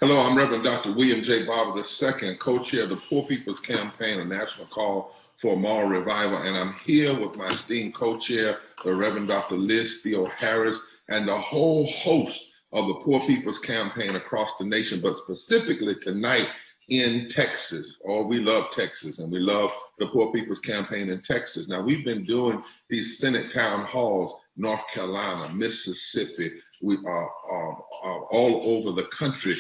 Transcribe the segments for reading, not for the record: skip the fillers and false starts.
Hello, I'm Reverend Dr. William J. Barber II, co-chair of the Poor People's Campaign, a national call for moral revival. And I'm here with my esteemed co-chair, the Reverend Dr. Liz Theoharis, and the whole host of the Poor People's Campaign across the nation, but specifically tonight in Texas. Oh, we love Texas, and we love the Poor People's Campaign in Texas. Now, we've been doing these Senate town halls, North Carolina, Mississippi, we are all over the country,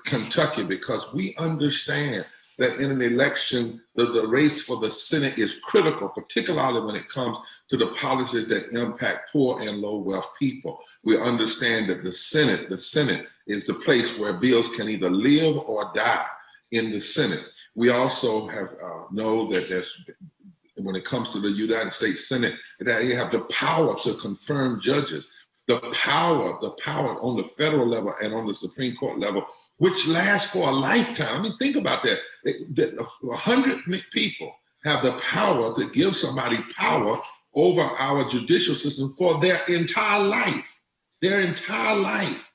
Kentucky, because we understand that in an election, the race for the Senate is critical, particularly when it comes to the policies that impact poor and low wealth people. We understand that the Senate is the place where bills can either live or die in the Senate. We also know that when it comes to the United States Senate, that you have the power to confirm judges, the power on the federal level and on the Supreme Court level, which lasts for a lifetime. I mean, think about that. 100 people have the power to give somebody power over our judicial system for their entire life. Their entire life.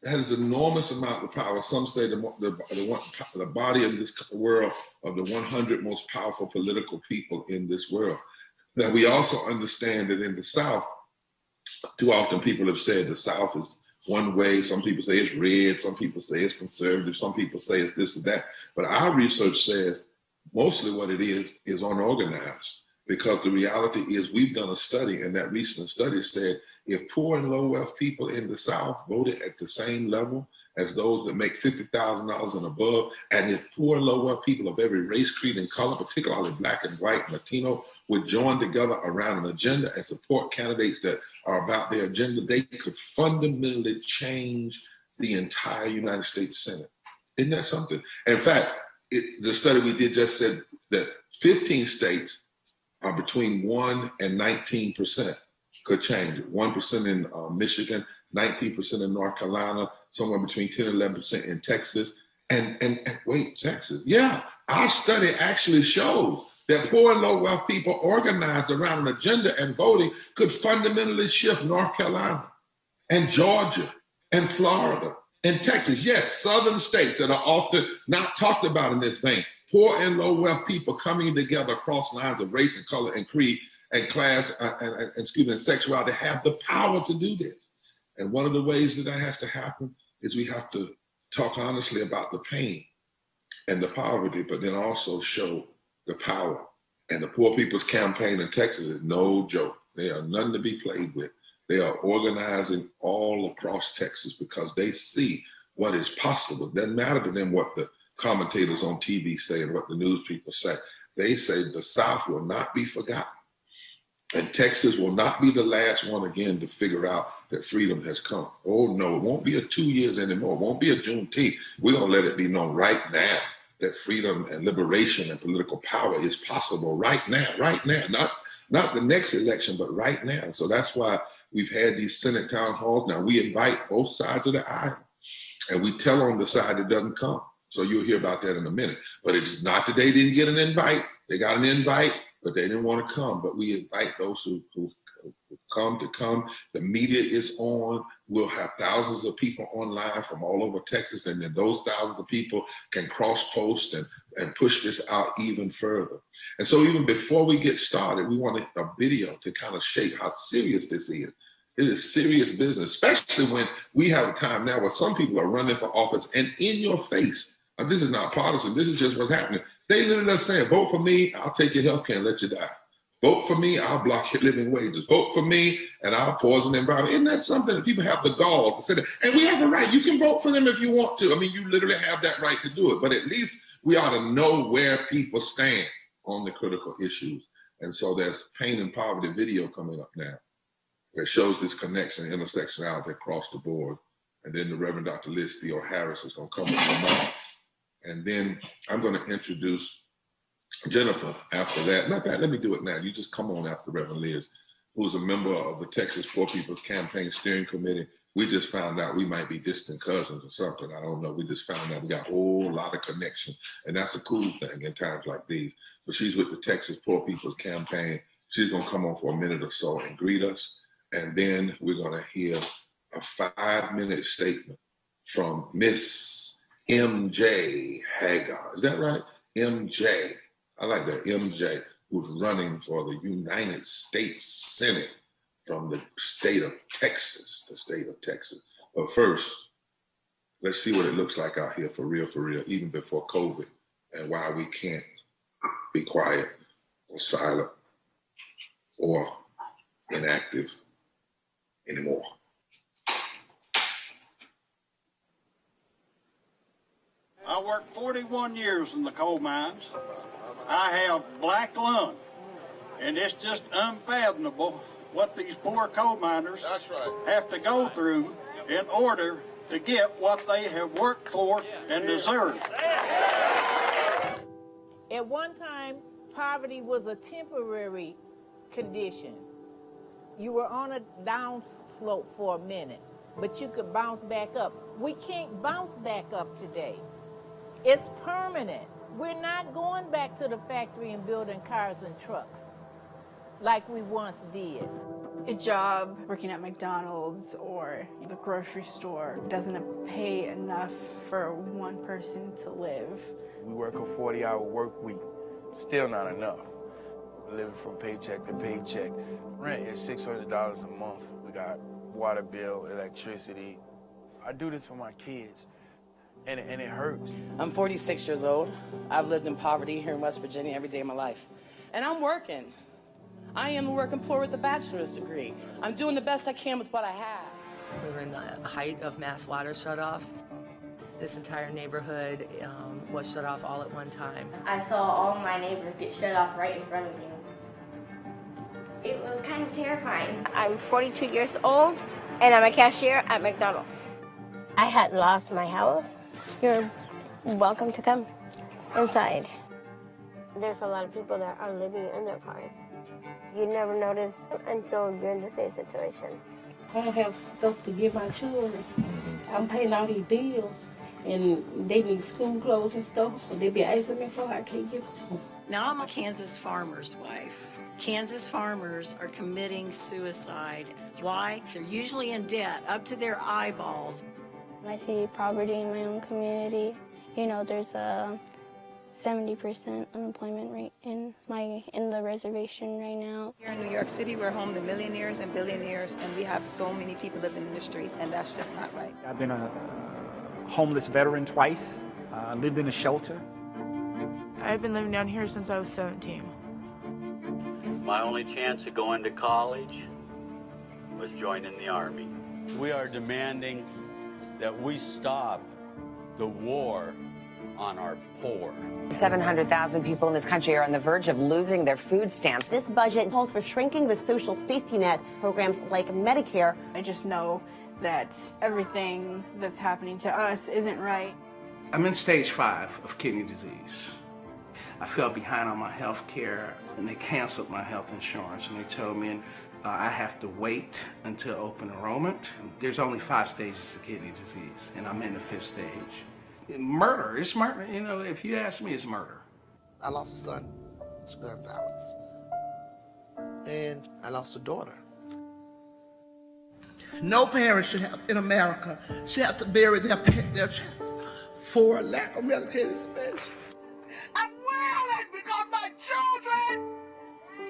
That is an enormous amount of power. Some say the body of this world of the 100 most powerful political people in this world. Now, we also understand that in the South, too often people have said the South is one way. Some people say it's red. Some people say it's conservative. Some people say it's this or that. But our research says mostly what it is unorganized, because the reality is we've done a study, and that recent study said if poor and low wealth people in the South voted at the same level as those that make $50,000 and above, and if poor and low wealth people of every race, creed, and color, particularly Black and white, Latino, would join together around an agenda and support candidates that are about their agenda, they could fundamentally change the entire United States Senate. Isn't that something? In fact, the study we did just said that 15 states are between 1 and 19% could change it. 1% in Michigan, 19% in North Carolina, somewhere between 10 and 11% in Texas. And wait, Texas? Yeah, our study actually shows that poor and low wealth people organized around an agenda and voting could fundamentally shift North Carolina and Georgia and Florida and Texas. Yes, southern states that are often not talked about in this thing. Poor and low wealth people coming together across lines of race and color and creed and class and sexuality have the power to do this. And one of the ways that has to happen is we have to talk honestly about the pain and the poverty, but then also show the power. And the Poor People's Campaign in Texas is no joke. They are none to be played with. They are organizing all across Texas because they see what is possible. It doesn't matter to them what the commentators on TV say and what the news people say. They say the South will not be forgotten. And Texas will not be the last one again to figure out that freedom has come. Oh no, it won't be a 2 years anymore. It won't be a Juneteenth. We're gonna let it be known right now that freedom and liberation and political power is possible right now, not the next election, but right now. So that's why we've had these Senate town halls. Now we invite both sides of the aisle, and we tell on the side that doesn't come. So you'll hear about that in a minute. But it's not that they didn't get an invite. They got an invite, but they didn't want to come. But we invite those who come to come. The media is on. We'll have thousands of people online from all over Texas, and then those thousands of people can cross-post and push this out even further. And so even before we get started, we want a video to kind of shape how serious this is. It is serious business, especially when we have a time now where some people are running for office and in your face. Now, this is not partisan. This is just what's happening. They literally are saying, vote for me, I'll take your health care and let you die. Vote for me, I'll block your living wages. Vote for me, and I'll poison the environment. Isn't that something that people have the gall to say that? And we have the right. You can vote for them if you want to. I mean, you literally have that right to do it. But at least we ought to know where people stand on the critical issues. And so there's Pain and Poverty video coming up now that shows this connection and intersectionality across the board. And then the Reverend Dr. Liz Theoharis is going to come with remarks. And then I'm going to introduce Jennifer after that. Matter of fact, let me do it now. You just come on after Reverend Liz, who's a member of the Texas Poor People's Campaign Steering Committee. We just found out we might be distant cousins or something. I don't know. We just found out we got a whole lot of connection. And that's a cool thing in times like these. So she's with the Texas Poor People's Campaign. She's going to come on for a minute or so and greet us. And then we're going to hear a 5-minute statement from Miss MJ Hegar. Is that right? MJ. I like that. MJ, who's running for the United States Senate from the state of Texas, But first, let's see what it looks like out here for real, even before COVID, and why we can't be quiet or silent or inactive anymore. I worked 41 years in the coal mines. I have black lung, and it's just unfathomable what these poor coal miners have to go through in order to get what they have worked for and deserve. At one time, poverty was a temporary condition. You were on a down slope for a minute, but you could bounce back up. We can't bounce back up today. It's permanent. We're not going back to the factory and building cars and trucks like we once did. A job working at McDonald's or the grocery store doesn't pay enough for one person to live. We work a 40-hour work week. Still not enough. Living from paycheck to paycheck. Rent is $600 a month. We got water bill, electricity. I do this for my kids, and it hurts. I'm 46 years old. I've lived in poverty here in West Virginia every day of my life. And I'm working. I am working poor with a bachelor's degree. I'm doing the best I can with what I have. We were in the height of mass water shutoffs. This entire neighborhood was shut off all at one time. I saw all my neighbors get shut off right in front of me. It was kind of terrifying. I'm 42 years old, and I'm a cashier at McDonald's. I had lost my house. You're welcome to come inside. There's a lot of people that are living in their cars. You never notice until you're in the same situation. I don't have stuff to give my children. I'm paying all these bills, and they need school clothes and stuff. So they be asking me for, I can't give it to them. Now I'm a Kansas farmer's wife. Kansas farmers are committing suicide. Why? They're usually in debt up to their eyeballs. I see poverty in my own community. You know, there's a 70% unemployment rate in the reservation right now. Here in New York City, we're home to millionaires and billionaires, and we have so many people living in the street, and that's just not right. I've been a homeless veteran twice, lived in a shelter. I've been living down here since I was 17. My only chance of going to college was joining the Army. We are demanding that we stop the war on our poor. 700,000 people in this country are on the verge of losing their food stamps. This budget calls for shrinking the social safety net programs like Medicare. I just know that everything that's happening to us isn't right. I'm in stage 5 of kidney disease. I fell behind on my health care, and they canceled my health insurance, and they told me I have to wait until open enrollment. There's only 5 stages of kidney disease, and I'm in the 5th stage. Murder, it's murder. You know, if you ask me, it's murder. I lost a son to gun violence, and I lost a daughter. No parent should have, in America, should have to bury their child for a lack of medical space. I'm wailing because my children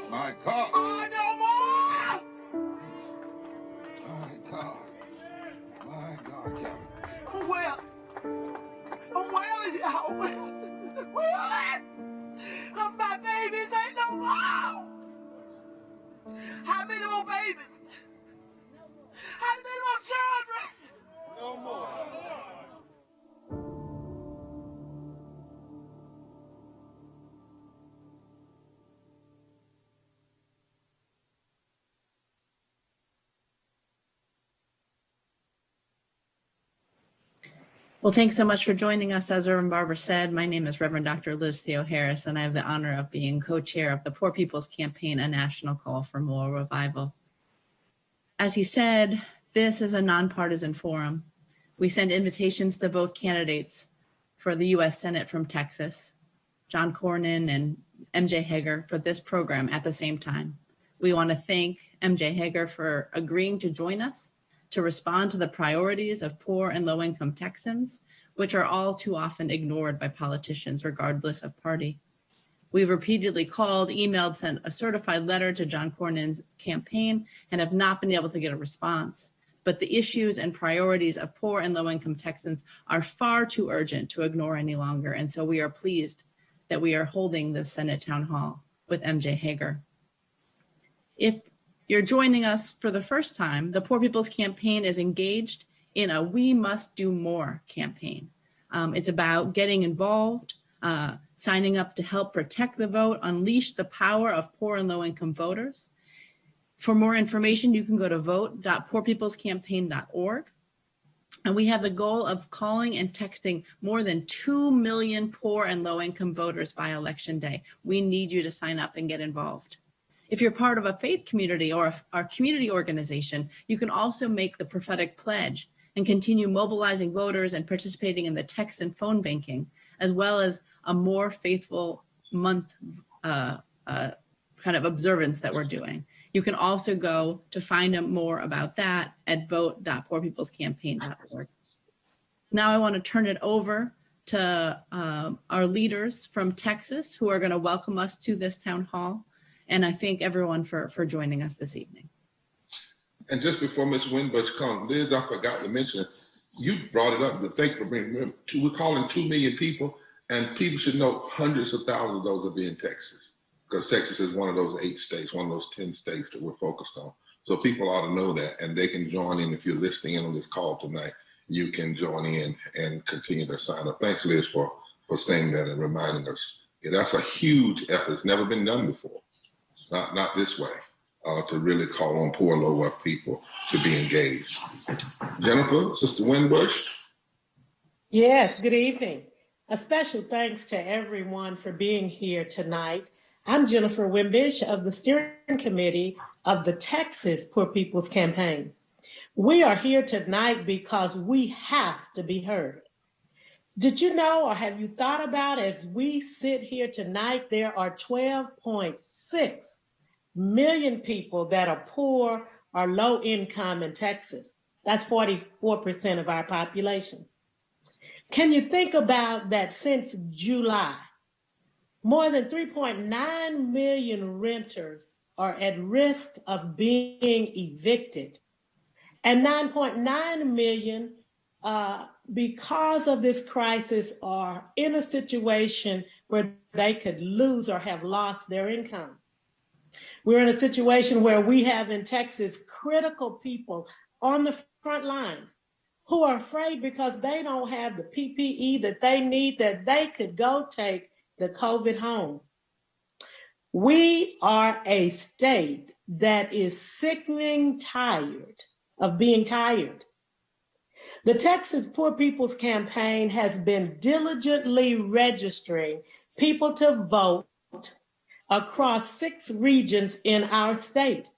My God. are no more. My God. My God, Kelly. Well, I'm wailing, y'all. Wailing. Because my babies ain't no more. How many more babies? How many more children? No more. Well, thanks so much for joining us. As Irvin Barber said, my name is Reverend Dr. Liz Theoharis, and I have the honor of being co-chair of the Poor People's Campaign, a national call for moral revival. As he said, this is a nonpartisan forum. We send invitations to both candidates for the U.S. Senate from Texas, John Cornyn and MJ Hegar, for this program at the same time. We want to thank MJ Hegar for agreeing to join us to respond to the priorities of poor and low-income Texans. which are all too often ignored by politicians, regardless of party. We've repeatedly called, emailed, sent a certified letter to John Cornyn's campaign and have not been able to get a response. But the issues and priorities of poor and low-income Texans are far too urgent to ignore any longer. And so we are pleased that we are holding this Senate Town Hall with MJ Hegar. If you're joining us for the first time, the Poor People's Campaign is engaged in a We Must Do More campaign. It's about getting involved, signing up to help protect the vote, unleash the power of poor and low-income voters. For more information, you can go to vote.poorpeoplescampaign.org. And we have the goal of calling and texting more than 2 million poor and low-income voters by Election Day. We need you to sign up and get involved. If you're part of a faith community or our community organization, you can also make the prophetic pledge and continue mobilizing voters and participating in the text and phone banking, as well as a more faithful month kind of observance that we're doing. You can also go to find out more about that at vote.poorpeoplescampaign.org. Now I want to turn it over to our leaders from Texas who are going to welcome us to this town hall. And I thank everyone for joining us this evening. And just before Ms. Winbush comes, Liz, I forgot to mention, you brought it up, but thank you for bringing it up. We're calling 2 million people, and people should know hundreds of thousands of those will be in Texas, because Texas is one of those 8 states, one of those 10 states that we're focused on. So people ought to know that, and they can join in. If you're listening in on this call tonight, you can join in and continue to sign up. Thanks, Liz, for saying that and reminding us. Yeah, that's a huge effort. It's never been done before, not this way, to really call on poor and low-wealth people to be engaged. Jennifer, Sister Winbush. Yes, good evening. A special thanks to everyone for being here tonight. I'm Jennifer Wimbish of the Steering Committee of the Texas Poor People's Campaign. We are here tonight because we have to be heard. Did you know, or have you thought about, as we sit here tonight, there are 12.6 million people that are poor or low income in Texas. That's 44% of our population. Can you think about that? Since July, more than 3.9 million renters are at risk of being evicted, and 9.9 million because of this crisis are in a situation where they could lose or have lost their income. We're in a situation where we have in Texas critical people on the front lines who are afraid because they don't have the PPE that they need, that they could go take the COVID home. We are a state that is sickening tired of being tired. The Texas Poor People's Campaign has been diligently registering people to vote across 6 regions in our state.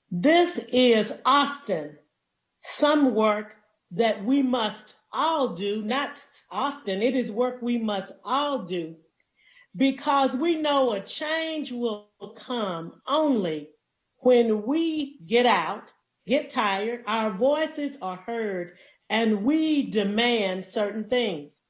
This is often some work that we must all do, not often, it is work we must all do, because we know a change will come only when we get out, get tired, our voices are heard, and we demand certain things.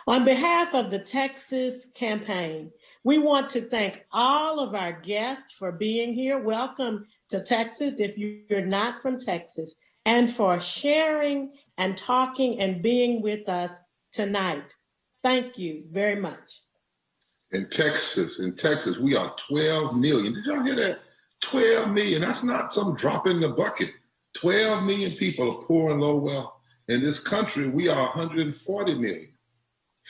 On behalf of the Texas campaign, we want to thank all of our guests for being here. Welcome to Texas if you're not from Texas, and for sharing and talking and being with us tonight. Thank you very much. In Texas, we are 12 million. Did y'all hear that? 12 million. That's not some drop in the bucket. 12 million people are poor and low wealth. In this country, we are 140 million.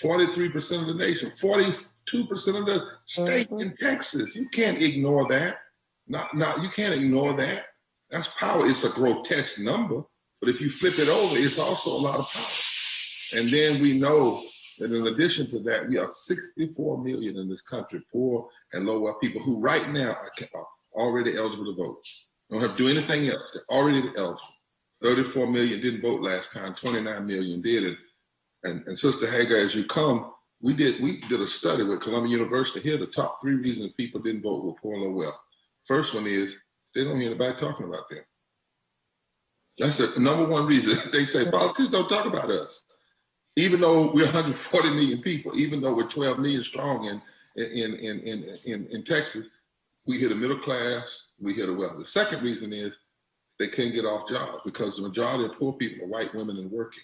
43% of the nation, 42% of the state in Texas. You can't ignore that. You can't ignore that. That's power. It's a grotesque number, but if you flip it over, it's also a lot of power. And then we know that in addition to that, we are 64 million in this country, poor and low wealth people who right now are already eligible to vote. Don't have to do anything else. They're already eligible. 34 million didn't vote last time, 29 million did. And Sister Hegar, as you come, we did a study with Columbia University. Here are the top 3 reasons people didn't vote were poor and low wealth. First one is they don't hear anybody talking about them. That's the number one reason. They say politicians don't talk about us. Even though we're 140 million people, even though we're 12 million strong in Texas, we hear the middle class, we hear the wealthy. The second reason is they can't get off jobs because the majority of poor people are white women and working.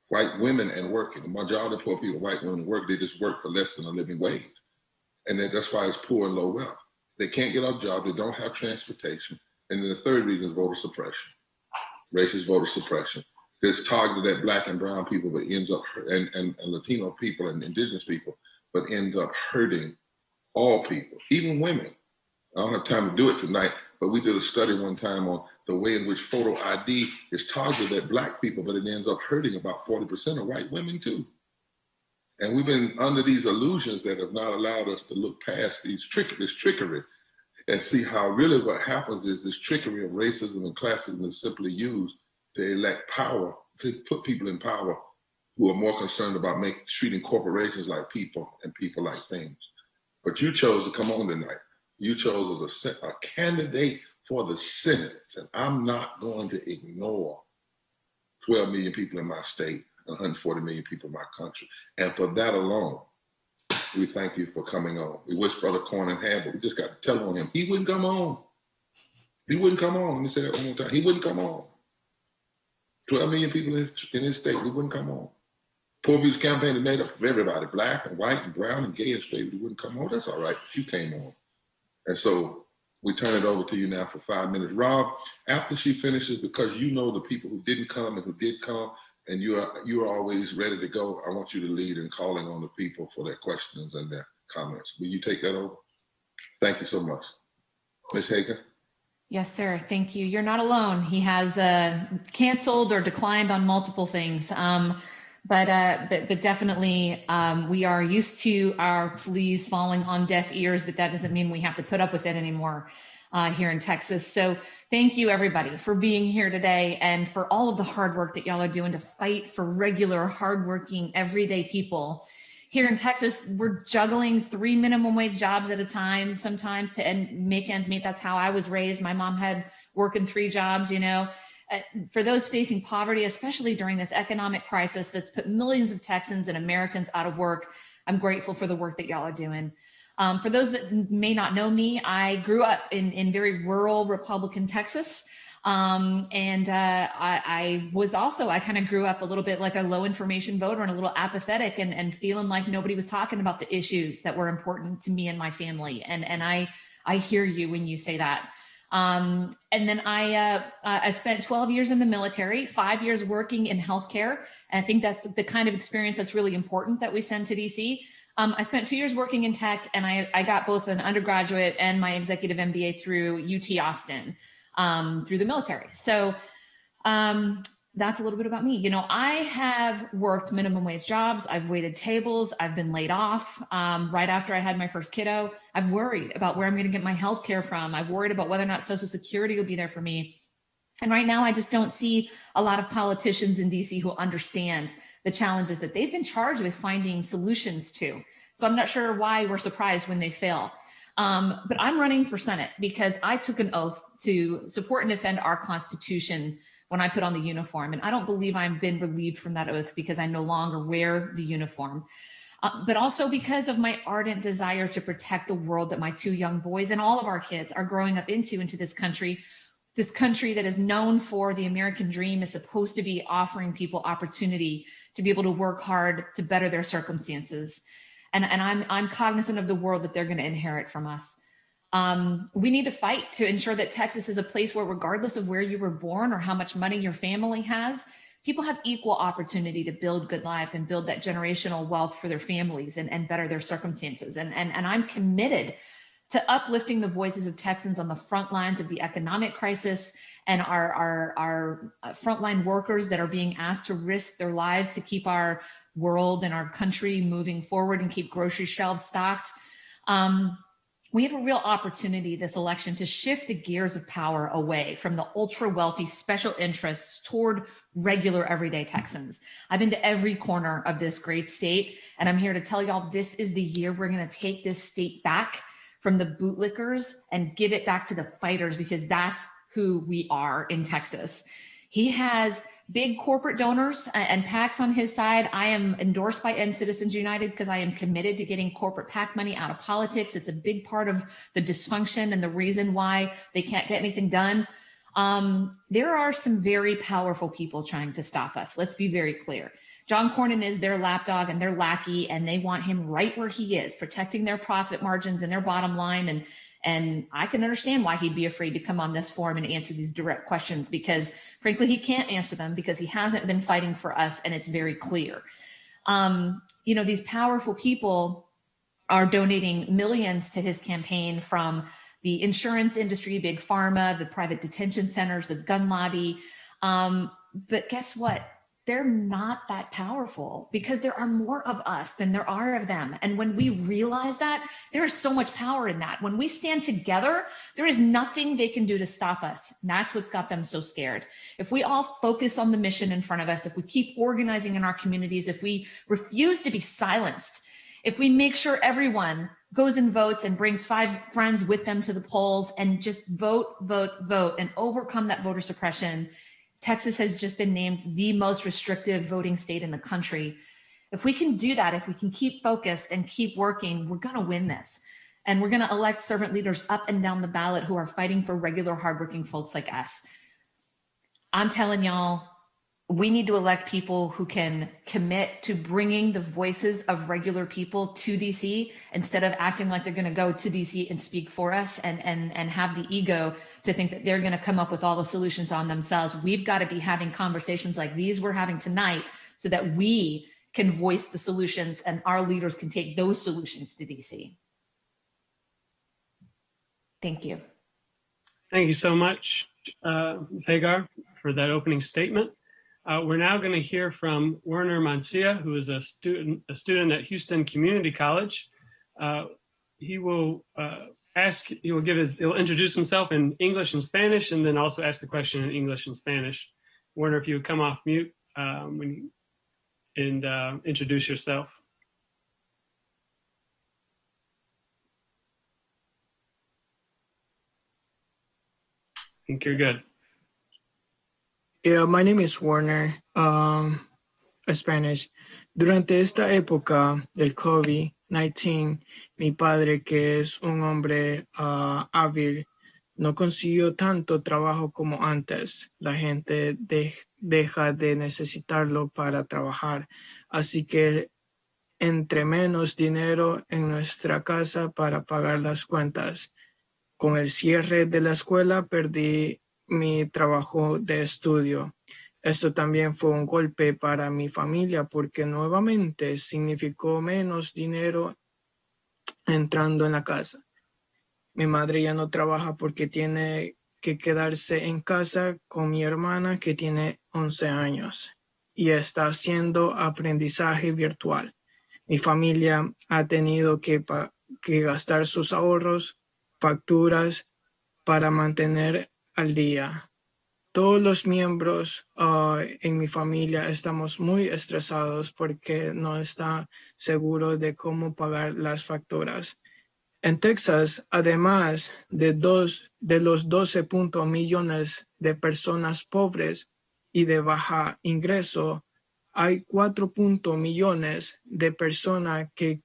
White women and working. The majority of poor people are white women and work. They just work for less than a living wage. And that's why it's poor and low wealth. They can't get off jobs. They don't have transportation. And then the third reason is voter suppression, racist voter suppression. It's targeted at Black and brown people, but ends up, and Latino people and indigenous people, but ends up hurting all people, even women. I don't have time to do it tonight, but we did a study one time on the way in which photo ID is targeted at Black people, but it ends up hurting about 40% of white women too. And we've been under these illusions that have not allowed us to look past this trickery and see how really what happens is this trickery of racism and classism is simply used to elect power, to put people in power who are more concerned about treating corporations like people and people like things. But you chose to come on tonight. You chose as a candidate for the Senate. And I'm not going to ignore 12 million people in my state, 140 million people in my country. And for that alone, we thank you for coming on. We wish Brother Cornyn had, but we just got to tell on him. He wouldn't come on. He wouldn't come on. Let me say that one more time. He wouldn't come on. 12 million people in his state, he wouldn't come on. Poor People's Campaign is made up of everybody, Black and white and brown and gay and straight, but he wouldn't come on. That's all right, but you came on. And so we turn it over to you now for 5 minutes. Rob, after she finishes, because you know the people who didn't come and who did come, and you are always ready to go, I want you to lead in calling on the people for their questions and their comments. Will you take that over? Thank you so much. Ms. Hegar? Yes, sir. Thank you. You're not alone. He has canceled or declined on multiple things. But definitely we are used to our pleas falling on deaf ears, but that doesn't mean we have to put up with it anymore here in Texas. So thank you, everybody, for being here today and for all of the hard work that y'all are doing to fight for regular, hardworking, everyday people. Here in Texas, we're juggling 3 minimum wage jobs at a time sometimes to make ends meet. That's how I was raised. My mom had working 3 jobs, you know. For those facing poverty, especially during this economic crisis that's put millions of Texans and Americans out of work, I'm grateful for the work that y'all are doing. For those that may not know me, I grew up in very rural Republican Texas. I kind of grew up a little bit like a low information voter and a little apathetic and feeling like nobody was talking about the issues that were important to me and my family. And I hear you when you say that. And then I spent 12 years in the military, 5 years working in healthcare. And I think that's the kind of experience that's really important that we send to DC. I spent 2 years working in tech, and I got both an undergraduate and my executive MBA through UT Austin, through the military. So that's a little bit about me. You know, I have worked minimum wage jobs. I've waited tables. I've been laid off right after I had my first kiddo. I've worried about where I'm going to get my health care from. I've worried about whether or not Social Security will be there for me. And right now, I just don't see a lot of politicians in DC who understand the challenges that they've been charged with finding solutions to. So I'm not sure why we're surprised when they fail. But I'm running for Senate because I took an oath to support and defend our Constitution when I put on the uniform. And I don't believe I've been relieved from that oath because I no longer wear the uniform, but also because of my ardent desire to protect the world that my 2 young boys and all of our kids are growing up into this country that is known for the American dream, is supposed to be offering people opportunity to be able to work hard to better their circumstances. And I'm cognizant of the world that they're going to inherit from us. We need to fight to ensure that Texas is a place where, regardless of where you were born or how much money your family has, people have equal opportunity to build good lives and build that generational wealth for their families and better their circumstances. And I'm committed to uplifting the voices of Texans on the front lines of the economic crisis and our frontline workers that are being asked to risk their lives to keep our world and our country moving forward and keep grocery shelves stocked. We have a real opportunity this election to shift the gears of power away from the ultra wealthy special interests toward regular everyday Texans. I've been to every corner of this great state, and I'm here to tell y'all this is the year we're going to take this state back from the bootlickers and give it back to the fighters, because that's who we are in Texas. He has big corporate donors and PACs on his side. I am endorsed by End Citizens United because I am committed to getting corporate PAC money out of politics. It's a big part of the dysfunction and the reason why they can't get anything done. There are some very powerful people trying to stop us. Let's be very clear. John Cornyn is their lapdog and their lackey, and they want him right where he is, protecting their profit margins and their bottom line. And I can understand why he'd be afraid to come on this forum and answer these direct questions, because frankly, he can't answer them because he hasn't been fighting for us. And it's very clear. These powerful people are donating millions to his campaign, from the insurance industry, big pharma, the private detention centers, the gun lobby. But guess what? They're not that powerful because there are more of us than there are of them. And when we realize that, there is so much power in that. When we stand together, there is nothing they can do to stop us. And that's what's got them so scared. If we all focus on the mission in front of us, if we keep organizing in our communities, if we refuse to be silenced, if we make sure everyone goes and votes and brings 5 friends with them to the polls and just vote, and overcome that voter suppression, Texas has just been named the most restrictive voting state in the country. If we can do that, if we can keep focused and keep working, we're going to win this. And we're going to elect servant leaders up and down the ballot who are fighting for regular, hardworking folks like us. I'm telling y'all, we need to elect people who can commit to bringing the voices of regular people to DC instead of acting like they're going to go to DC and speak for us and have the ego to think that they're going to come up with all the solutions on themselves. We've got to be having conversations like these we're having tonight so that we can voice the solutions and our leaders can take those solutions to DC. Thank you. Thank you so much, Ms. Hegar, for that opening statement. We're now going to hear from Werner Mancia, who is a student at Houston Community College. He will introduce himself in English and Spanish, and then also ask the question in English and Spanish. Werner, if you would come off mute and introduce yourself. I think you're good. Yeah, my name is Werner, Spanish. Durante esta época del COVID-19, mi padre, que es un hombre hábil, no consiguió tanto trabajo como antes. La gente deja de necesitarlo para trabajar. Así que entre menos dinero en nuestra casa para pagar las cuentas. Con el cierre de la escuela perdí mi trabajo de estudio. Esto también fue un golpe para mi familia porque nuevamente significó menos dinero entrando en la casa. Mi madre ya no trabaja porque tiene que quedarse en casa con mi hermana que tiene 11 años y está haciendo aprendizaje virtual. Mi familia ha tenido que gastar sus ahorros, facturas para mantener al día. Todos los miembros en mi familia estamos muy estresados porque no está seguro de cómo pagar las facturas. En Texas, además de los 12 millones de personas pobres y de baja ingreso, hay 4 millones de personas que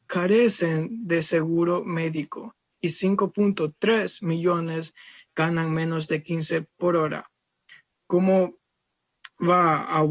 carecen de seguro médico y 5.3 millones ganan menos de 15 por hora. ¿Cómo va a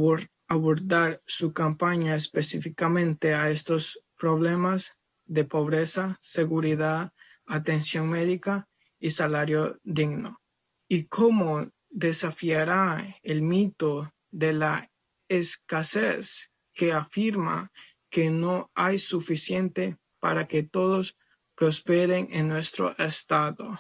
abordar su campaña específicamente a estos problemas de pobreza, seguridad, atención médica y salario digno? ¿Y cómo desafiará el mito de la escasez que afirma que no hay suficiente para que todos prosperen en nuestro estado?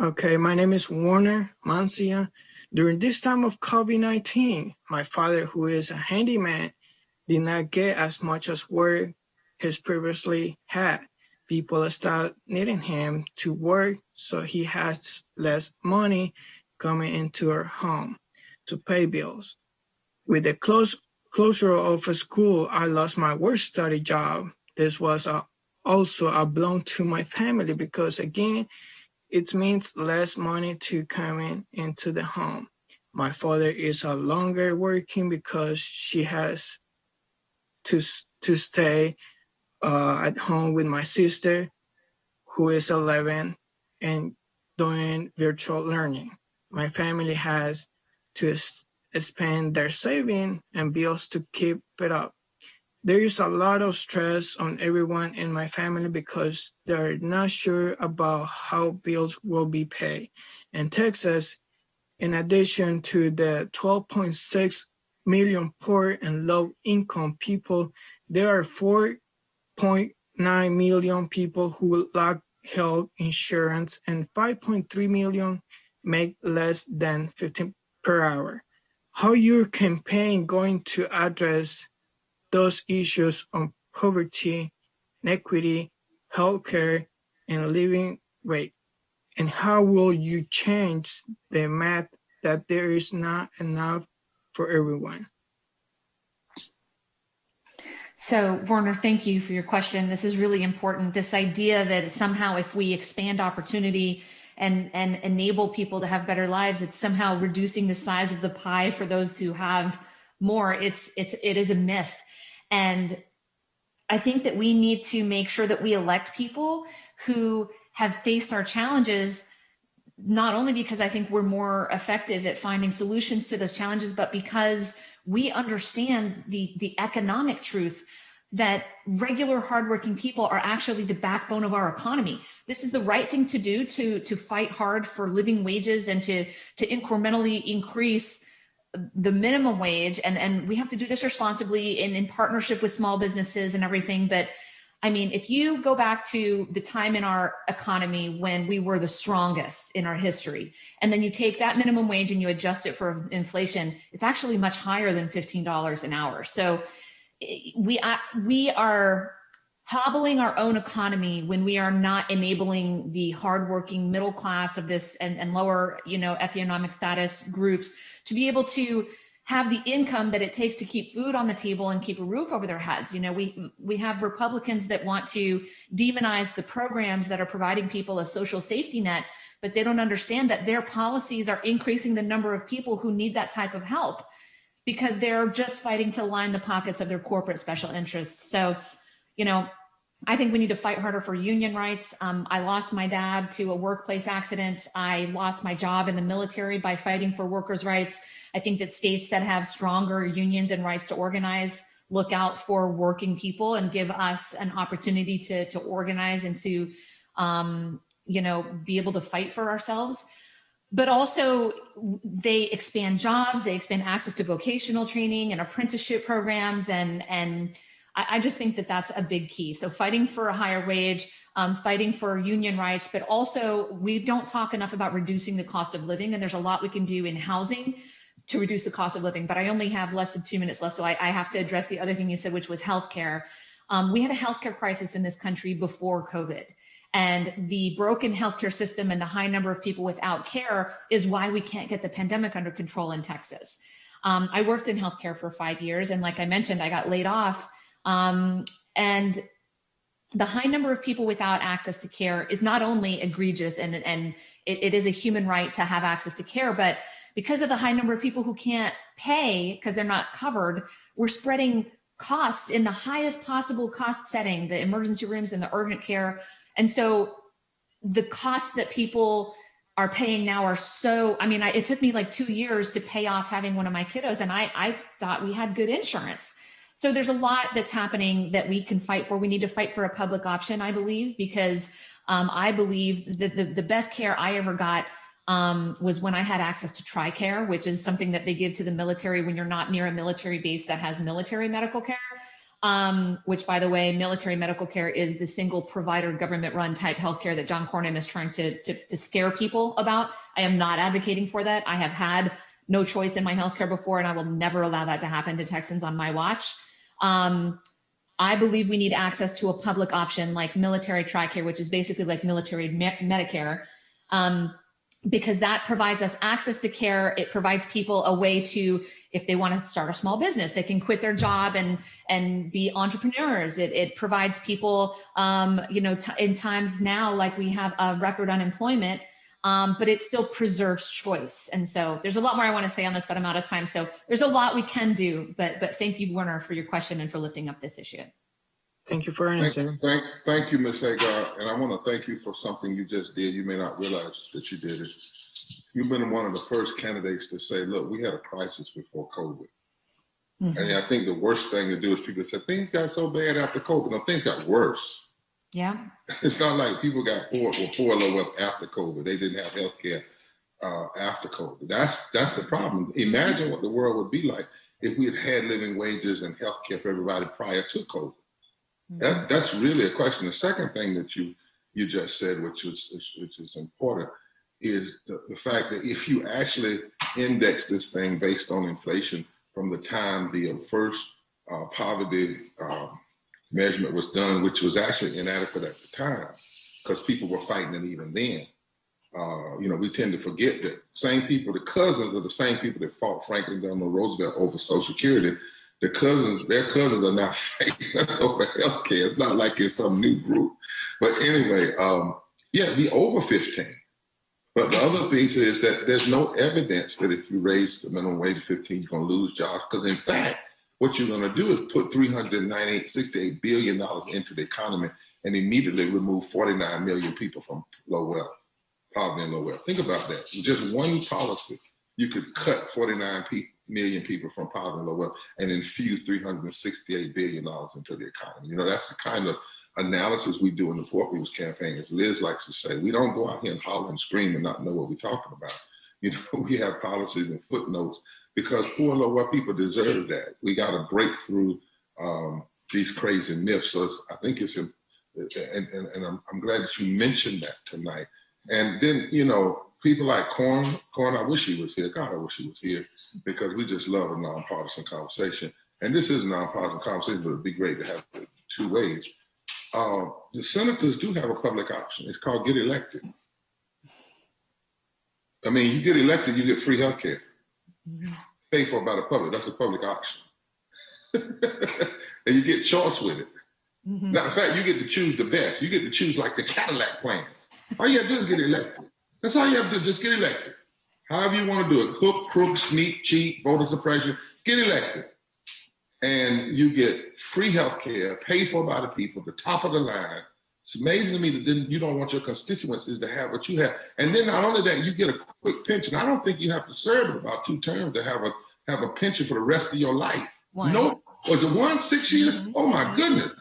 Okay, my name is Werner Mancia. During this time of COVID-19, my father, who is a handyman, did not get as much as work as previously had. People start needing him to work, so he has less money coming into our home to pay bills. With the closure of a school, I lost my work study job. This was also a blow to my family because, again, It means less money to coming into the home. My father is no longer working because she has to stay at home with my sister, who is 11 and doing virtual learning. My family has to spend their saving and bills to keep it up. There is a lot of stress on everyone in my family because they're not sure about how bills will be paid. In Texas, in addition to the 12.6 million poor and low-income people, there are 4.9 million people who lack health insurance and 5.3 million make less than 15 per hour. How your campaign going to address those issues on poverty, inequity, healthcare, and living wage? And how will you change the math that there is not enough for everyone? So, Werner, thank you for your question. This is really important. This idea that somehow if we expand opportunity and enable people to have better lives, it's somehow reducing the size of the pie for those who have more. It is a myth. And I think that we need to make sure that we elect people who have faced our challenges, not only because I think we're more effective at finding solutions to those challenges, but because we understand the economic truth that regular hardworking people are actually the backbone of our economy. This is the right thing to do to fight hard for living wages and to incrementally increase the minimum wage. And we have to do this responsibly in partnership with small businesses and everything. But I mean, if you go back to the time in our economy when we were the strongest in our history, and then you take that minimum wage and you adjust it for inflation, it's actually much higher than $15 an hour. So we are hobbling our own economy when we are not enabling the hardworking middle class of this and lower, economic status groups to be able to have the income that it takes to keep food on the table and keep a roof over their heads. We have Republicans that want to demonize the programs that are providing people a social safety net, but they don't understand that their policies are increasing the number of people who need that type of help because they're just fighting to line the pockets of their corporate special interests. So, I think we need to fight harder for union rights. I lost my dad to a workplace accident. I lost my job in the military by fighting for workers' rights. I think that states that have stronger unions and rights to organize look out for working people and give us an opportunity to organize and to, be able to fight for ourselves. But also they expand jobs, they expand access to vocational training and apprenticeship programs. And I just think that that's a big key. So fighting for a higher wage, fighting for union rights, but also we don't talk enough about reducing the cost of living. And there's a lot we can do in housing to reduce the cost of living, but I only have less than 2 minutes left. So I have to address the other thing you said, which was healthcare. We had a healthcare crisis in this country before COVID. And the broken healthcare system and the high number of people without care is why we can't get the pandemic under control in Texas. I worked in healthcare for 5 years. And like I mentioned, I got laid off. And the high number of people without access to care is not only egregious and it is a human right to have access to care, but because of the high number of people who can't pay because they're not covered, we're spreading costs in the highest possible cost setting, the emergency rooms and the urgent care. And so the costs that people are paying now are it took me like 2 years to pay off having one of my kiddos. And I thought we had good insurance. So there's a lot that's happening that we can fight for. We need to fight for a public option, I believe, because I believe that the best care I ever got was when I had access to TRICARE, which is something that they give to the military when you're not near a military base that has military medical care, which, by the way, military medical care is the single provider government-run type healthcare that John Cornyn is trying to scare people about. I am not advocating for that. I have had no choice in my healthcare before, and I will never allow that to happen to Texans on my watch. I believe we need access to a public option like military TRICARE, which is basically like military Medicare. because that provides us access to care. It provides people a way to, if they want to start a small business, they can quit their job and be entrepreneurs. It provides people, in times now, like we have a record unemployment, but it still preserves choice. And so there's a lot more I want to say on this, but I'm out of time. So there's a lot we can do, but thank you, Werner, for your question and for lifting up this issue. Thank you for answering. Thank you, Ms. Hegar. And I want to thank you for something you just did. You may not realize that you did it. You've been one of the first candidates to say, look, we had a crisis before COVID. Mm-hmm. And I think the worst thing to do is people say, things got so bad after COVID. No, things got worse. Yeah. It's not like people got poor low wealth after COVID. They didn't have health care after COVID. That's the problem. Imagine what the world would be like if we had living wages and health care for everybody prior to COVID. That's really a question. The second thing that you just said, which is important, is the fact that if you actually index this thing based on inflation from the time the first poverty measurement was done, which was actually inadequate at the time because people were fighting it even then. We tend to forget that same people, the cousins are the same people that fought Franklin Delano Roosevelt over Social Security. Their cousins are now fighting over healthcare. It's not like it's some new group. But anyway, be over 15. But the other thing is that there's no evidence that if you raise the minimum wage to 15, you're going to lose jobs. Because in fact, what you're going to do is put $68 billion into the economy and immediately remove 49 million people from low wealth, poverty and low wealth. Think about that. With just one policy, you could cut 49 million people from poverty and low wealth and infuse $368 billion into the economy. That's the kind of analysis we do in the Poor People's Campaign. As Liz likes to say, we don't go out here and holler and scream and not know what we're talking about. We have policies and footnotes because poor and low wealth people deserve that. We got to break through these crazy myths. So I think it's, and I'm glad that you mentioned that tonight. And then, people like Corn, I wish he was here. God, I wish he was here because we just love a nonpartisan conversation. And this is a nonpartisan conversation, but it'd be great to have it two ways. The senators do have a public option. It's called get elected. I mean, you get elected, you get free health care. Mm-hmm. Paid for by the public. That's a public option. And you get choice with it. Mm-hmm. Now, in fact, you get to choose the best. You get to choose like the Cadillac plan. All you have to do is get elected. That's all you have to do, just get elected. However you want to do it, hook, crook, sneak, cheat, voter suppression, get elected. And you get free health care, paid for by the people, the top of the line. It's amazing to me that then you don't want your constituencies to have what you have. And then not only that, you get a quick pension. I don't think you have to serve about 2 terms to have a pension for the rest of your life. One. No, was it 6 years? Mm-hmm. Oh my goodness.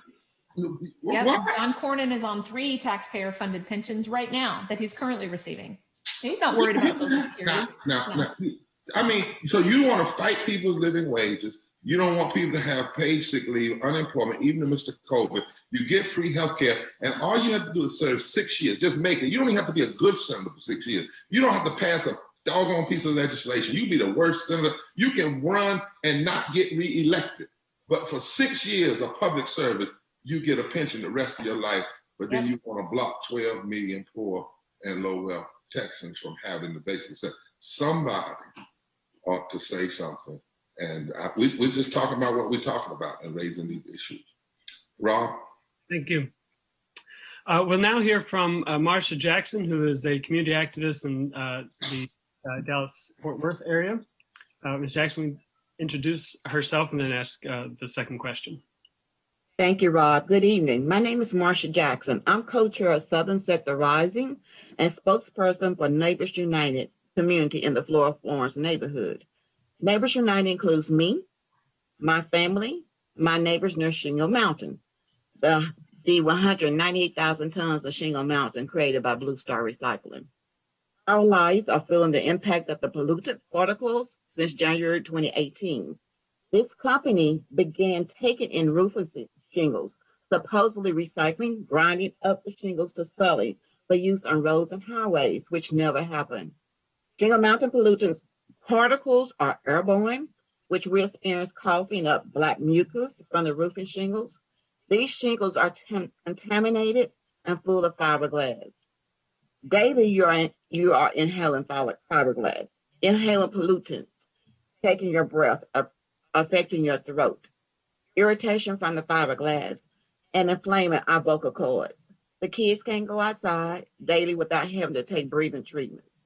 Yep. John Cornyn is on 3 taxpayer-funded pensions right now that he's currently receiving. He's not worried about Social Security. Now, I mean, so you want to fight people's living wages. You don't want people to have paid sick leave, unemployment, even in Mr. COVID. You get free health care, and all you have to do is serve 6 years. Just make it. You don't even have to be a good senator for 6 years. You don't have to pass a doggone piece of legislation. You be the worst senator. You can run and not get reelected. But for 6 years of public service, you get a pension the rest of your life, but then you want to block 12 million poor and low wealth Texans from having the basic set. Somebody ought to say something. And we're just talking about what we're talking about and raising these issues. Rob? Thank you. We'll now hear from Marsha Jackson, who is a community activist in the Dallas-Fort Worth area. Ms. Jackson, introduce herself and then ask the second question. Thank you, Rob. Good evening. My name is Marsha Jackson. I'm co-chair of Southern Sector Rising and spokesperson for Neighbors United community in the Flora Florence neighborhood. Neighbors United includes me, my family, my neighbors near Shingle Mountain, the 198,000 tons of Shingle Mountain created by Blue Star Recycling. Our lives are feeling the impact of the polluted particles since January 2018. This company began taking in roofing shingles, supposedly recycling, grinding up the shingles to selling for use on roads and highways, which never happened. Shingle Mountain pollutants particles are airborne, which we experience coughing up black mucus from the roofing shingles. These shingles are contaminated and full of fiberglass. Daily, you are you are inhaling fiberglass, inhaling pollutants, taking your breath, affecting your throat, irritation from the fiberglass, and inflaming our vocal cords. The kids can't go outside daily without having to take breathing treatments.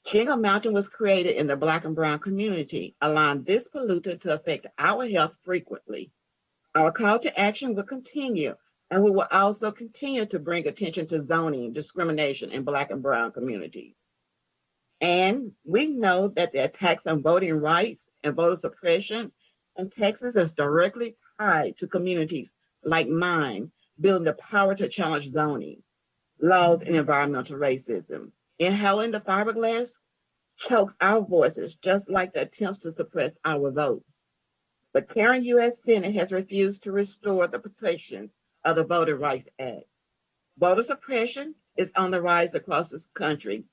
Shingle Mountain was created in the Black and Brown community, allowing this pollutant to affect our health frequently. Our call to action will continue, and we will also continue to bring attention to zoning discrimination in Black and Brown communities. And we know that the attacks on voting rights and voter suppression in Texas is directly tied to communities like mine, building the power to challenge zoning, laws, and environmental racism. Inhaling the fiberglass chokes our voices, just like the attempts to suppress our votes. The current U.S. Senate has refused to restore the protections of the Voting Rights Act. Voter suppression is on the rise across this country,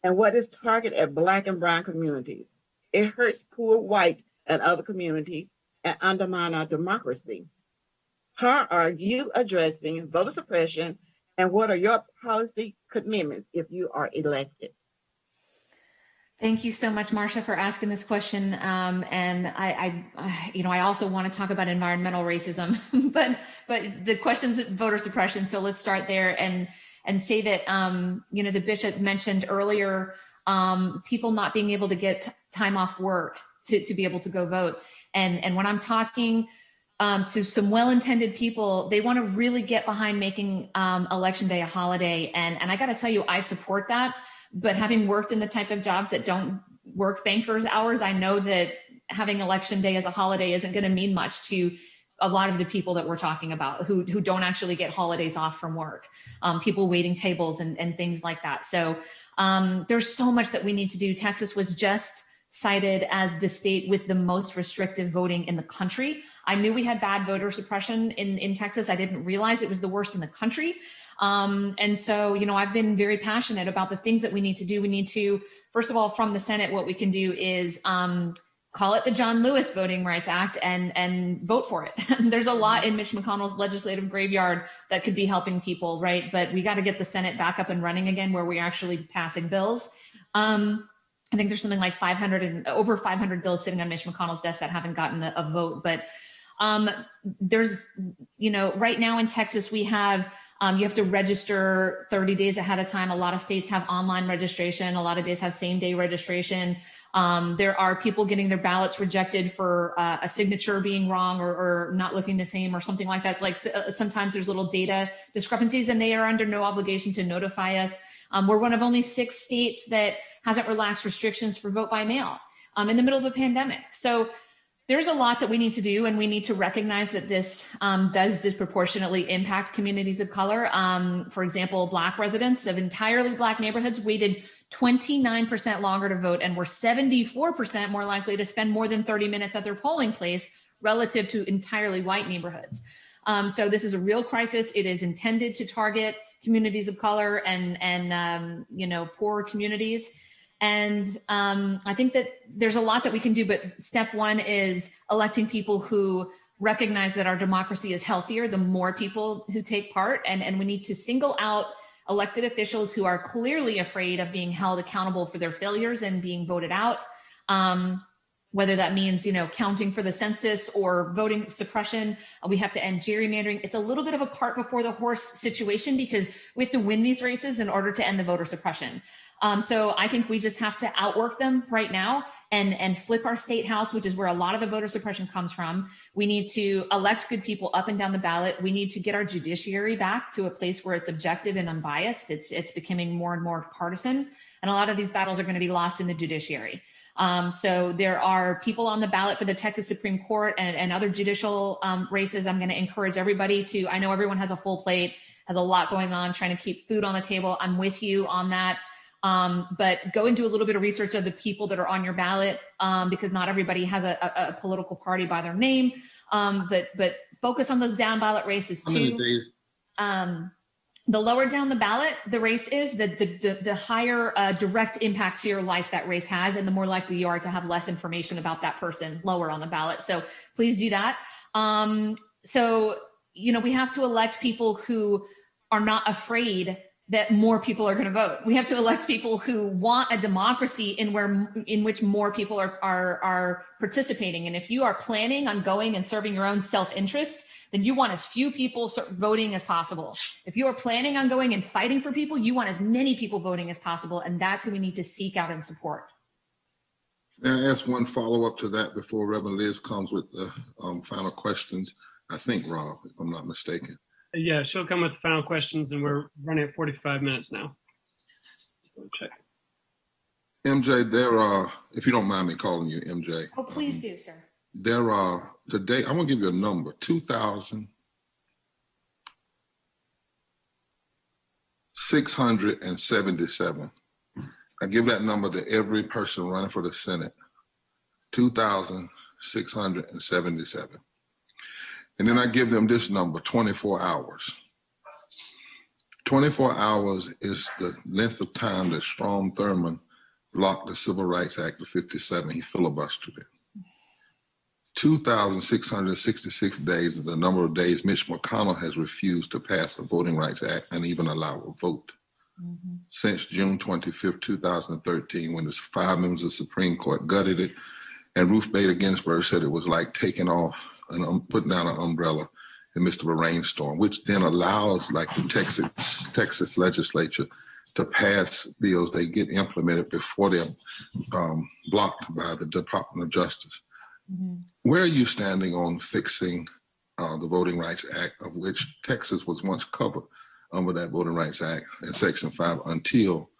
and what is targeted at Black and Brown communities. It hurts poor white and other communities and undermines our democracy. How are you addressing voter suppression, and what are your policy commitments if you are elected? Thank you so much, Marsha, for asking this question. And I also want to talk about environmental racism, but the question's voter suppression. So let's start there and say that, the bishop mentioned earlier, people not being able to get time off work to be able to go vote. And when I'm talking to some well-intended people, they want to really get behind making Election Day a holiday. And I got to tell you, I support that. But having worked in the type of jobs that don't work bankers' hours, I know that having Election Day as a holiday isn't going to mean much to a lot of the people that we're talking about who don't actually get holidays off from work, people waiting tables and things like that. So there's so much that we need to do. Texas was just cited as the state with the most restrictive voting in the country. I knew we had bad voter suppression in Texas. I didn't realize it was the worst in the country. And so, I've been very passionate about the things that we need to do. We need to, first of all, from the Senate, what we can do is call it the John Lewis Voting Rights Act and vote for it. There's a lot in Mitch McConnell's legislative graveyard that could be helping people, right? But we got to get the Senate back up and running again, where we're actually passing bills. I think there's something like over 500 bills sitting on Mitch McConnell's desk that haven't gotten a vote. But there's, right now in Texas, we have, you have to register 30 days ahead of time. A lot of states have online registration. A lot of states have same day registration. There are people getting their ballots rejected for a signature being wrong or not looking the same or something like that. It's like sometimes there's little data discrepancies, and they are under no obligation to notify us. We're one of only 6 states that hasn't relaxed restrictions for vote by mail in the middle of a pandemic. So there's a lot that we need to do, and we need to recognize that this does disproportionately impact communities of color. For example, Black residents of entirely Black neighborhoods waited 29% longer to vote and were 74% more likely to spend more than 30 minutes at their polling place relative to entirely white neighborhoods. So this is a real crisis. It is intended to target communities of color and poor communities. And I think that there's a lot that we can do, but step one is electing people who recognize that our democracy is healthier the more people who take part. And we need to single out elected officials who are clearly afraid of being held accountable for their failures and being voted out. Whether that means, counting for the census or voting suppression. We have to end gerrymandering. It's a little bit of a cart before the horse situation because we have to win these races in order to end the voter suppression. So I think we just have to outwork them right now and flip our state house, which is where a lot of the voter suppression comes from. We need to elect good people up and down the ballot. We need to get our judiciary back to a place where it's objective and unbiased. It's becoming more and more partisan. And a lot of these battles are going to be lost in the judiciary. So there are people on the ballot for the Texas Supreme Court and other judicial races. I'm going to encourage everybody to, I know everyone has a full plate, has a lot going on, trying to keep food on the table. I'm with you on that. But go and do a little bit of research of the people that are on your ballot, because not everybody has a political party by their name. But focus on those down ballot races too. The lower down the ballot the race is, the higher direct impact to your life that race has, and the more likely you are to have less information about that person lower on the ballot. So please do that. We have to elect people who are not afraid that more people are going to vote. We have to elect people who want a democracy in which more people are participating. And if you are planning on going and serving your own self-interest, then you want as few people voting as possible. If you are planning on going and fighting for people, you want as many people voting as possible. And that's who we need to seek out and support. May I ask one follow-up to that before Reverend Liz comes with the final questions? I think, Rob, if I'm not mistaken. Yeah, she'll come with the final questions, and we're running at 45 minutes now. So check. MJ, there are, if you don't mind me calling you MJ. Oh, please do, sir. There are, today, I'm gonna give you a number, 2,677. I give that number to every person running for the Senate, 2,677. And then I give them this number, 24 hours. 24 hours is the length of time that Strom Thurmond blocked the Civil Rights Act of '57. He filibustered it. 2,666 days is the number of days Mitch McConnell has refused to pass the Voting Rights Act and even allow a vote. Since June 25th, 2013, when the 5 members of the Supreme Court gutted it, and Ruth Bader Ginsburg said it was like taking off and putting down an umbrella in the midst of a rainstorm, which then allows, like the Texas legislature, to pass bills. They get implemented before they're blocked by the Department of Justice. Where are you standing on fixing the Voting Rights Act, of which Texas was once covered under that Voting Rights Act in Section 5 until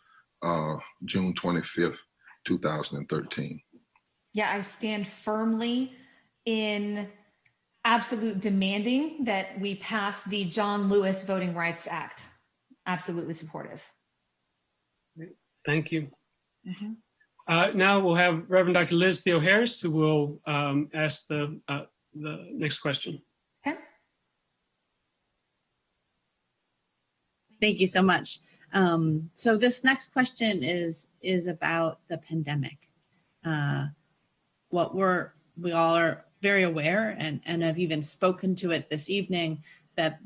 June 25th, 2013? Yeah, I stand firmly in absolute demanding that we pass the John Lewis Voting Rights Act. Absolutely supportive. Thank you. Now we'll have Reverend Dr. Liz Theoharis, who will ask the next question. Okay. Thank you so much. So this next question is about the pandemic. We all are very aware and have even spoken to it this evening, that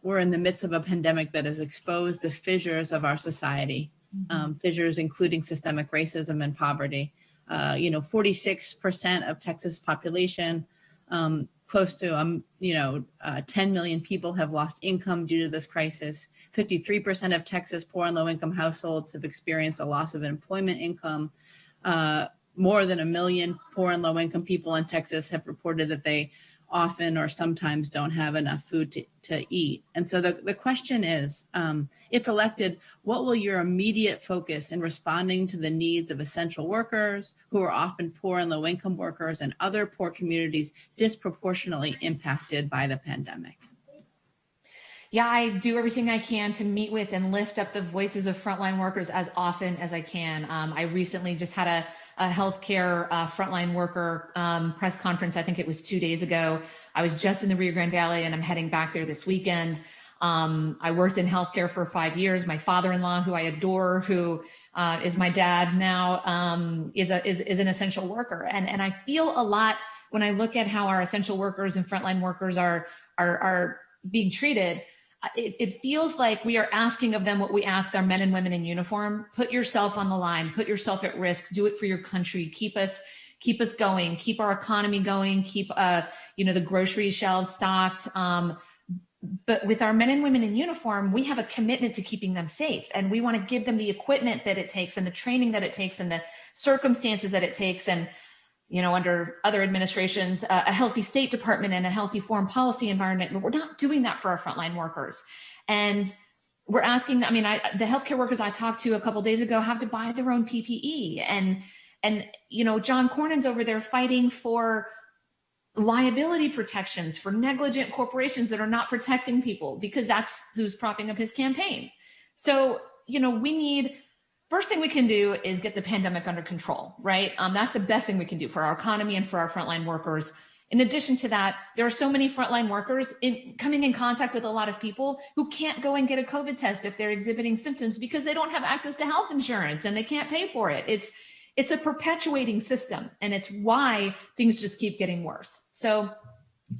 we're in the midst of a pandemic that has exposed the fissures of our society, fissures including systemic racism and poverty. 46% of Texas population, close to 10 million people have lost income due to this crisis. 53% of Texas poor and low-income households have experienced a loss of employment income. More than 1 million poor and low-income people in Texas have reported that they often or sometimes don't have enough food to eat. And so the question is, if elected, what will your immediate focus in responding to the needs of essential workers, who are often poor and low-income workers, and other poor communities disproportionately impacted by the pandemic? Yeah, I do everything I can to meet with and lift up the voices of frontline workers as often as I can. I recently just had a healthcare frontline worker press conference. I think it was 2 days ago. I was just in the Rio Grande Valley and I'm heading back there this weekend. I worked in healthcare for 5 years. My father-in-law, who I adore, who is my dad now, is an essential worker. And I feel a lot when I look at how our essential workers and frontline workers are being treated. It feels like we are asking of them what we ask our men and women in uniform. Put yourself on the line, put yourself at risk, do it for your country, keep us going, keep our economy going, keep the grocery shelves stocked. But with our men and women in uniform, we have a commitment to keeping them safe, and we want to give them the equipment that it takes and the training that it takes and the circumstances that it takes. And under other administrations, a healthy State Department and a healthy foreign policy environment, but we're not doing that for our frontline workers. And we're asking, the healthcare workers I talked to a couple of days ago have to buy their own PPE. And John Cornyn's over there fighting for liability protections for negligent corporations that are not protecting people, because that's who's propping up his campaign. So, first thing we can do is get the pandemic under control, right? That's the best thing we can do for our economy and for our frontline workers. In addition to that, there are so many frontline workers coming in contact with a lot of people who can't go and get a COVID test if they're exhibiting symptoms because they don't have access to health insurance and they can't pay for it. It's a perpetuating system, and it's why things just keep getting worse. So,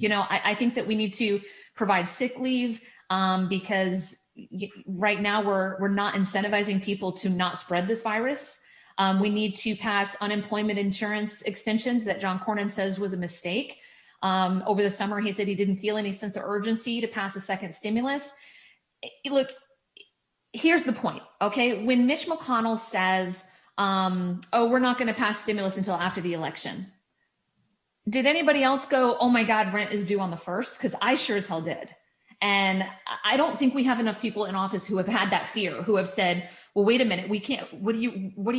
I think that we need to provide sick leave because right now we're not incentivizing people to not spread this virus. We need to pass unemployment insurance extensions that John Cornyn says was a mistake. Over the summer, he said he didn't feel any sense of urgency to pass a second stimulus. Look, here's the point, okay? When Mitch McConnell says, oh, we're not going to pass stimulus until after the election, did anybody else go, oh my God, rent is due on the 1st? Because I sure as hell did. And I don't think we have enough people in office who have had that fear, who have said, well, wait a minute, we can't, what do you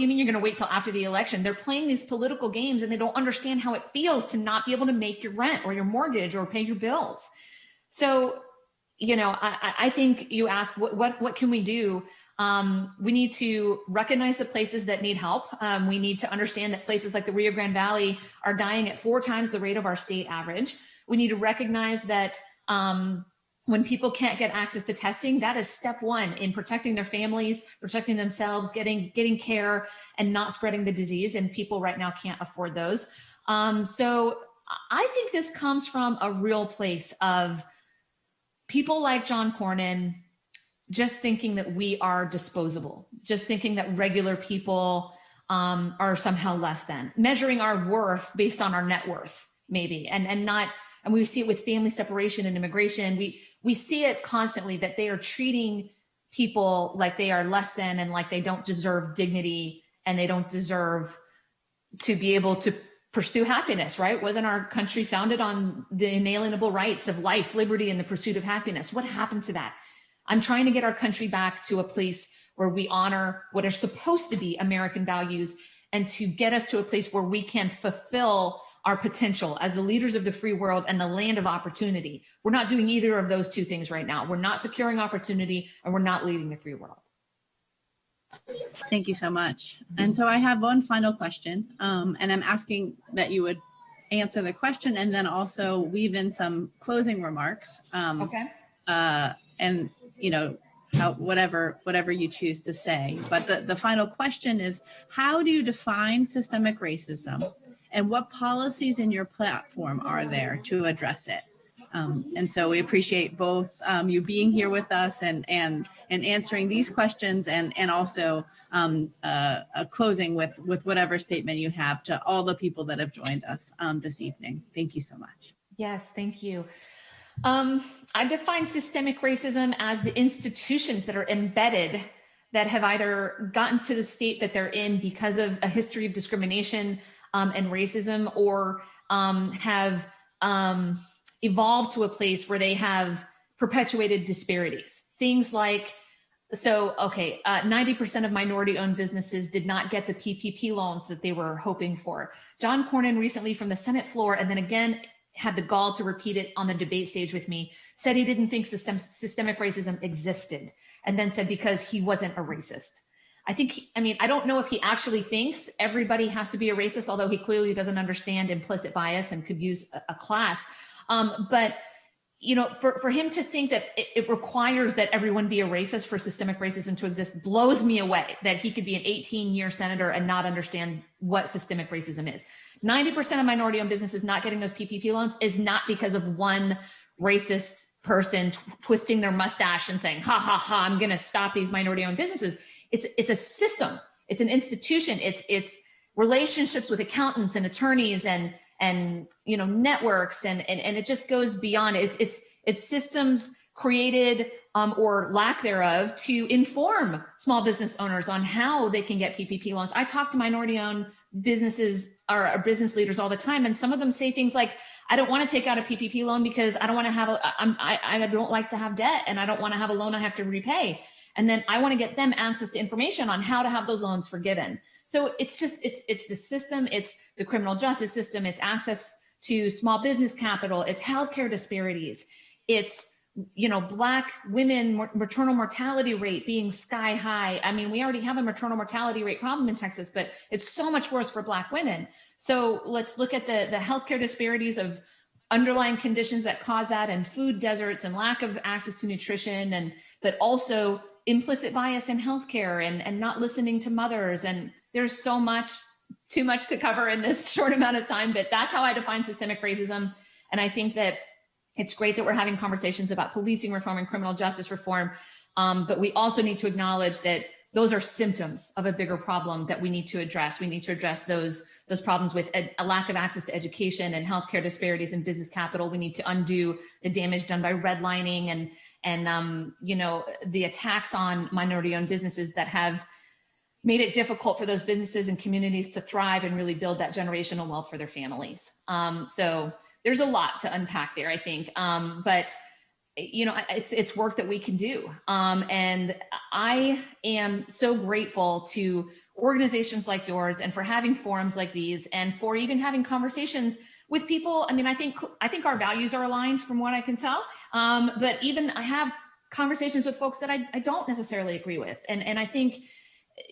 mean you're going to wait till after the election? They're playing these political games and they don't understand how it feels to not be able to make your rent or your mortgage or pay your bills. So, you know, I think you ask, what can we do? We need to recognize the places that need help. We need to understand that places like the Rio Grande Valley are dying at 4 times the rate of our state average. We need to recognize that when people can't get access to testing, that is step 1 in protecting their families, protecting themselves, getting care, and not spreading the disease. And people right now can't afford those. So I think this comes from a real place of people like John Cornyn just thinking that we are disposable, just thinking that regular people are somehow less than, measuring our worth based on our net worth, maybe, and we see it with family separation and immigration. We see it constantly that they are treating people like they are less than and like they don't deserve dignity and they don't deserve to be able to pursue happiness, right? Wasn't our country founded on the inalienable rights of life, liberty, and the pursuit of happiness? What happened to that? I'm trying to get our country back to a place where we honor what are supposed to be American values and to get us to a place where we can fulfill our potential as the leaders of the free world and the land of opportunity. We're not doing either of those 2 things right now. We're not securing opportunity and we're not leading the free world. Thank you so much. And so I have one final question, and I'm asking that you would answer the question and then also weave in some closing remarks. Okay. And you know, whatever you choose to say. But the final question is, how do you define systemic racism? And what policies in your platform are there to address it? And so we appreciate both you being here with us and answering these questions and also closing with whatever statement you have to all the people that have joined us this evening. Thank you so much. Yes, thank you. I define systemic racism as the institutions that are embedded that have either gotten to the state that they're in because of a history of discrimination and racism, or have evolved to a place where they have perpetuated disparities. Things like, 90% of minority-owned businesses did not get the PPP loans that they were hoping for. John Cornyn recently from the Senate floor, and then again, had the gall to repeat it on the debate stage with me, said he didn't think systemic racism existed, and then said because he wasn't a racist. I don't know if he actually thinks everybody has to be a racist, although he clearly doesn't understand implicit bias and could use a class. But you know, for him to think that it requires that everyone be a racist for systemic racism to exist blows me away, that he could be an 18-year senator and not understand what systemic racism is. 90% of minority-owned businesses not getting those PPP loans is not because of one racist person twisting their mustache and saying, ha, ha, ha, I'm going to stop these minority-owned businesses. It's a system. It's an institution. It's relationships with accountants and attorneys and you know, networks and it just goes beyond. It's systems created or lack thereof to inform small business owners on how they can get PPP loans. I talk to minority-owned businesses or business leaders all the time, and some of them say things like, I don't want to take out a PPP loan because I don't want to have I don't like to have debt, and I don't want to have a loan I have to repay. And then I want to get them access to information on how to have those loans forgiven. So it's the system, it's the criminal justice system, it's access to small business capital, it's healthcare disparities, it's, you know, Black women maternal mortality rate being sky high. I mean, we already have a maternal mortality rate problem in Texas, but it's so much worse for Black women. So let's look at the healthcare disparities of underlying conditions that cause that, and food deserts and lack of access to nutrition, but also implicit bias in healthcare and not listening to mothers. And there's too much to cover in this short amount of time, but that's how I define systemic racism. And I think that it's great that we're having conversations about policing reform and criminal justice reform. But we also need to acknowledge that those are symptoms of a bigger problem that we need to address. We need to address those problems with a lack of access to education and healthcare disparities in business capital. We need to undo the damage done by redlining and the attacks on minority-owned businesses that have made it difficult for those businesses and communities to thrive and really build that generational wealth for their families. So there's a lot to unpack there, I think. But it's work that we can do. And I am so grateful to organizations like yours and for having forums like these and for even having conversations with people. I mean, I think our values are aligned from what I can tell. But even I have conversations with folks that I don't necessarily agree with. And I think,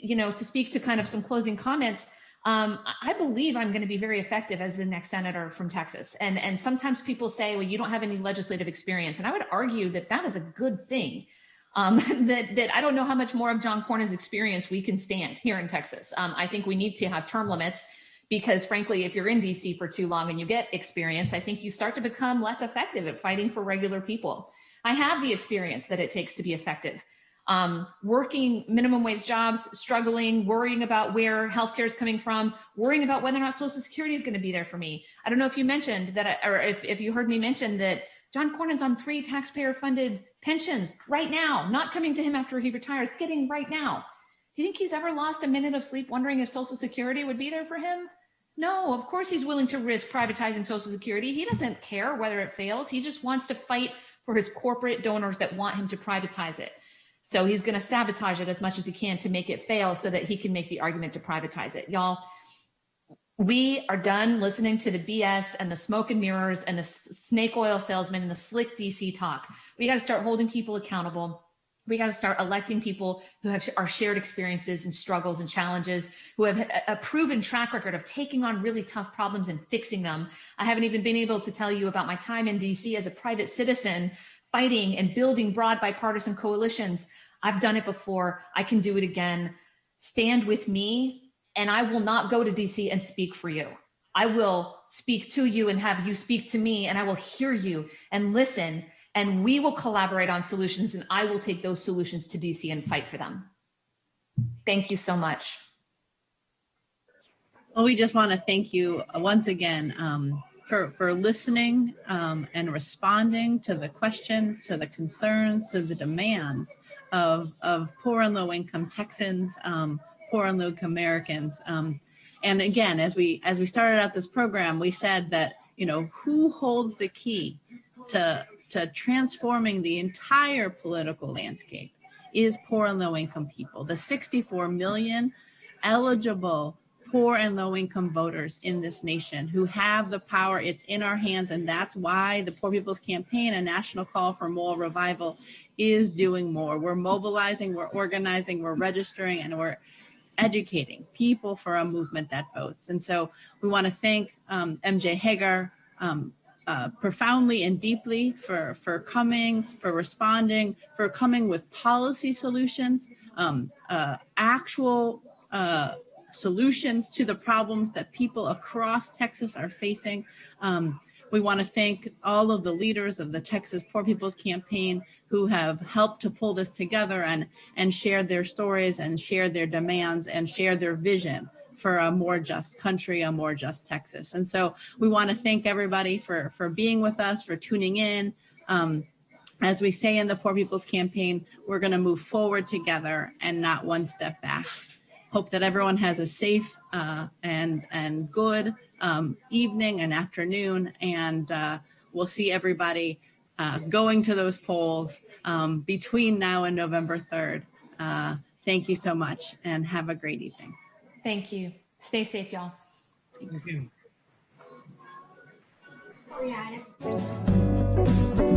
to speak to kind of some closing comments, I believe I'm going to be very effective as the next senator from Texas. And sometimes people say, well, you don't have any legislative experience. And I would argue that is a good thing. That I don't know how much more of John Cornyn's experience we can stand here in Texas. I think we need to have term limits because frankly, if you're in DC for too long and you get experience, I think you start to become less effective at fighting for regular people. I have the experience that it takes to be effective. Working minimum wage jobs, struggling, worrying about where healthcare is coming from, worrying about whether or not Social Security is going to be there for me. I don't know if you mentioned that, or if you heard me mention that John Cornyn's on 3 taxpayer-funded pensions right now, not coming to him after he retires, getting right now. Do you think he's ever lost a minute of sleep wondering if Social Security would be there for him? No, of course he's willing to risk privatizing Social Security. He doesn't care whether it fails. He just wants to fight for his corporate donors that want him to privatize it. So he's going to sabotage it as much as he can to make it fail so that he can make the argument to privatize it. Y'all, we are done listening to the BS and the smoke and mirrors and the snake oil salesmen and the slick DC talk. We got to start holding people accountable. We got to start electing people who have our shared experiences and struggles and challenges, who have a proven track record of taking on really tough problems and fixing them. I haven't even been able to tell you about my time in DC as a private citizen, fighting and building broad bipartisan coalitions. I've done it before. I can do it again. Stand with me, and I will not go to DC and speak for you. I will speak to you and have you speak to me, and I will hear you and listen, and we will collaborate on solutions, and I will take those solutions to DC and fight for them. Thank you so much. Well, we just want to thank you once again for listening and responding to the questions, to the concerns, to the demands of poor and low income Texans, poor and low income Americans. And again, as we started out this program, we said that, who holds the key to transforming the entire political landscape is poor and low income people. The 64 million eligible poor and low income voters in this nation who have the power. It's in our hands. And that's why the Poor People's Campaign, a national call for moral revival, is doing more. We're mobilizing, we're organizing, we're registering, and we're educating people for a movement that votes. And so we want to thank MJ Hegar profoundly and deeply for coming, for responding, for coming with policy solutions, actual solutions to the problems that people across Texas are facing. We want to thank all of the leaders of the Texas Poor People's Campaign who have helped to pull this together and share their stories and share their demands and share their vision for a more just country, a more just Texas. And so we want to thank everybody for being with us, for tuning in. As we say in the Poor People's Campaign, we're going to move forward together and not one step back. Hope that everyone has a safe and good evening and afternoon, and we'll see everybody going to those polls between now and November 3rd. Thank you so much, and have a great evening. Thank you. Stay safe, y'all. Thanks. Thank you.